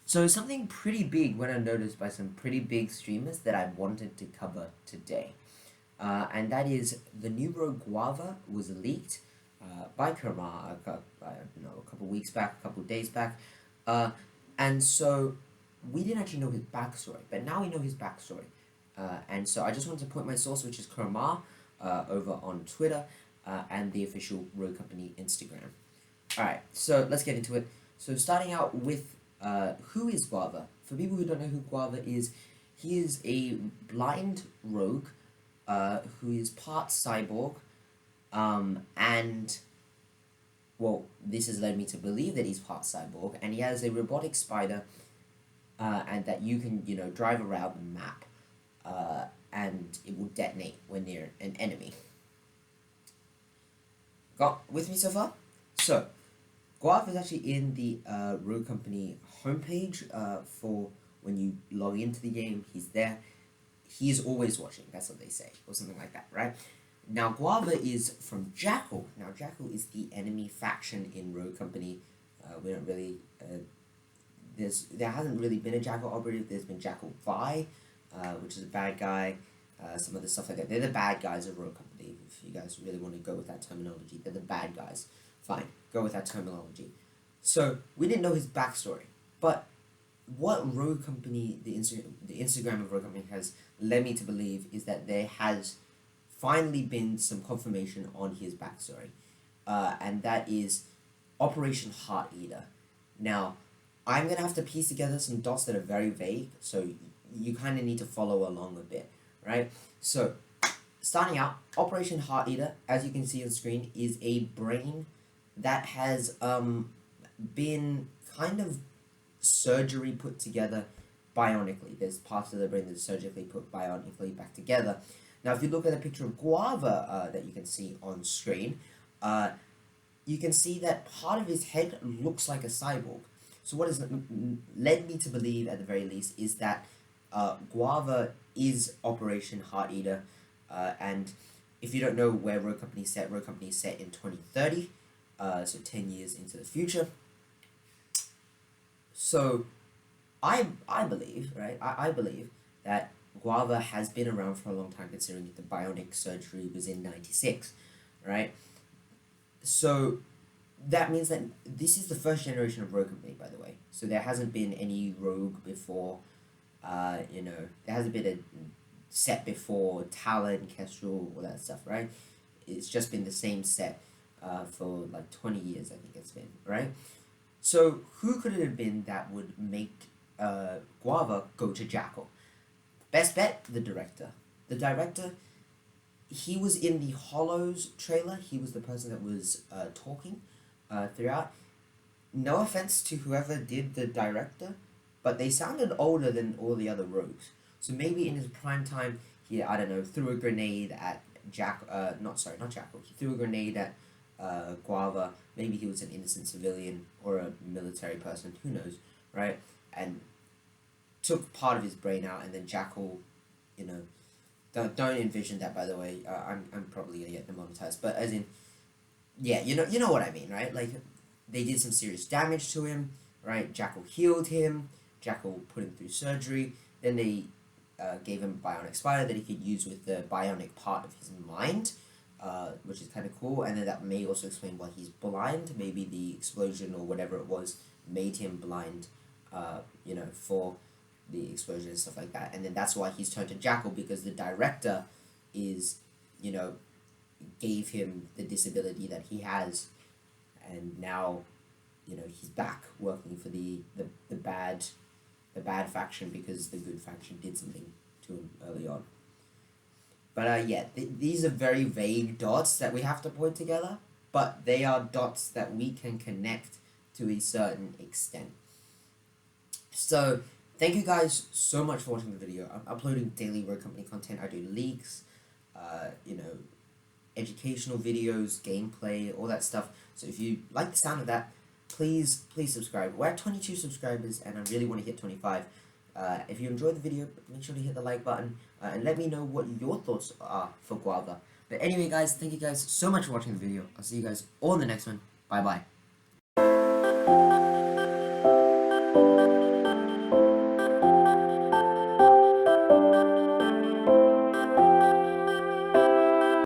So something pretty big went unnoticed by some pretty big streamers that I wanted to cover today. And that is the new rogue Guava was leaked by Kurma a couple weeks back, a couple days back. And so we didn't actually know his backstory, but now we know his backstory. And so I just wanted to point my source, which is Kurma, over on Twitter, and the official Rogue Company Instagram. Alright, so let's get into it. So starting out with who is Guava? For people who don't know who Guava is, he is a blind rogue who is part cyborg, and, well, this has led me to believe that he's part cyborg, and he has a robotic spider, and that you can, drive around the map, and it will detonate when near an enemy. Got with me so far? So, Guava is actually in the Rogue Company homepage for when you log into the game. He's there. He's always watching. That's what they say, or something like that, right? Now, Guava is from Jackal. Now, Jackal is the enemy faction in Rogue Company. We don't really... there hasn't really been a Jackal operative. There's been Jackal Vi, which is a bad guy. Some other stuff like that. They're the bad guys of Rogue Company. If you guys really want to go with that terminology, they're the bad guys. Fine, go with that terminology. So, we didn't know his backstory, but what Rogue Company, the Instagram of Rogue Company has led me to believe is that there has finally been some confirmation on his backstory, and that is Operation Heart Eater. Now, I'm going to have to piece together some dots that are very vague, so you kind of need to follow along a bit, right? So, starting out, Operation Heart Eater, as you can see on screen, is a brain that has been kind of surgery put together bionically. There's parts of the brain that's surgically put bionically back together. Now, if you look at a picture of Guava that you can see on screen, you can see that part of his head looks like a cyborg. So what has led me to believe, at the very least, is that Guava is Operation Heart Eater, and if you don't know where Rogue Company is set in 2030, so 10 years into the future. So, I believe, right, I believe that Guava has been around for a long time, considering the bionic surgery was in 96, right? So, that means that this is the first generation of Rogue Company, by the way. So, there hasn't been any Rogue before, there hasn't been a set before Talon, Kestrel, all that stuff, right? It's just been the same set for like 20 years, I think it's been, right? So, who could it have been that would make Guava go to Jackal? Best bet, the director. The director, he was in the Hollows trailer. He was the person that was talking throughout. No offense to whoever did the director, but they sounded older than all the other rogues. So maybe in his prime time, he, I don't know, threw a grenade at not Jackal. He threw a grenade at Guava. Maybe he was an innocent civilian or a military person, who knows, right? And took part of his brain out, and then Jackal, don't envision that, by the way. I'm probably gonna get demonetized, but as in, yeah, you know what I mean, right? Like, they did some serious damage to him, right? Jackal healed him. Jackal put him through surgery. Then they gave him a bionic spider that he could use with the bionic part of his mind, which is kind of cool, and then that may also explain why he's blind. Maybe the explosion or whatever it was made him blind, for the explosion and stuff like that, and then that's why he's turned to Jackal, because the director is, gave him the disability that he has, and now, he's back working for the bad faction because the good faction did something to him early on. But these are very vague dots that we have to point together, but they are dots that we can connect to a certain extent. So, thank you guys so much for watching the video. I'm uploading daily Rogue Company content. I do leaks, educational videos, gameplay, all that stuff. So if you like the sound of that, please subscribe. We're at 22 subscribers, and I really want to hit 25. If you enjoyed the video, make sure to hit the like button, and let me know what your thoughts are for Guava. But anyway, guys, thank you guys so much for watching the video. I'll see you guys all in the next one. Bye-bye.